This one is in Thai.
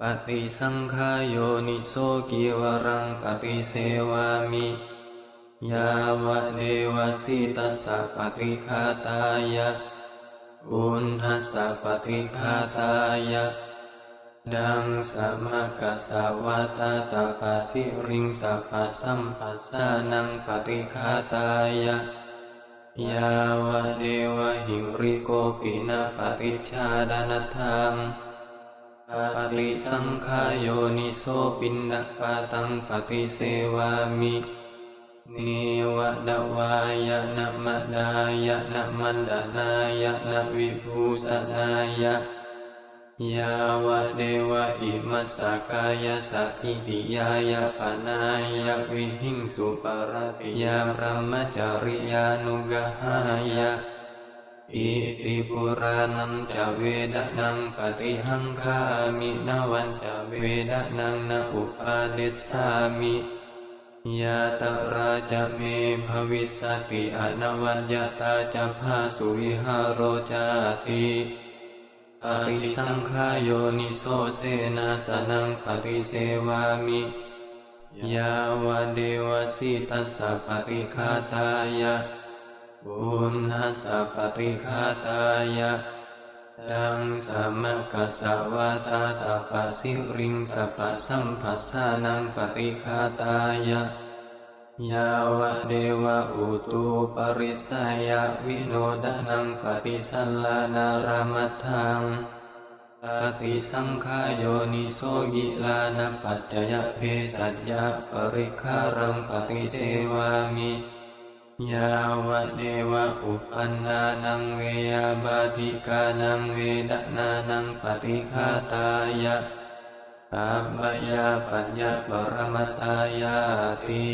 ปฏิสังขายโยนิโสกิวรังปฏิเสวามิยาวะเดวสิตัสสะปฏิฆาตายะอุณหัสสะปฏิฆาตายะดังสมะกัสสวะตาตาปะสิริงสัพพะสัมปัสสานังปฏิฆาตายะยาวะเดวะหิริโกปินะปฏิชาดานัตถังปฏิสังขายโยนิโสปินดปาตังปฏิเสวามินิวะดวายะนะมะดายะนะมันดานายะนะวิภูสนายะยาวะเดวะอิมัสสกายะสัทธิติยายะปนายะวิหิงสุปารติยาพรหมจริยานุกหายะอิติปุรานังจะเวดะนังปฏิหังคามินวันจะเวดะนังนะอุปาเดสสามิยาตราจะเมภวิสติอนวัญญาตาจะภาสุวิหารจาติปฏิสังขายโยนิโสเสนาสนังปฏิเสวามิยาวะเดวสิตัสสะปฏิฆาตายะอุณหัสสะปฏิฆาตายะดังสมะกัสสวะตาตาปะสิริงสัพพะสัมปัสสานังปฏิฆาตายะยาวะเดวะอุตุปริสายะวิโนดานังปฏิสัลลานารมัตถังปฏิสังขายโยนิโสกิลานะปัจจยเพสัจยะปริฆารังปฏิเสวามิยาวะเดวะอุปันนานังเวยาบาธิกานังเวดนานังปฏิฆาตายะปัปปยาปัญญาปรมัตตายาติ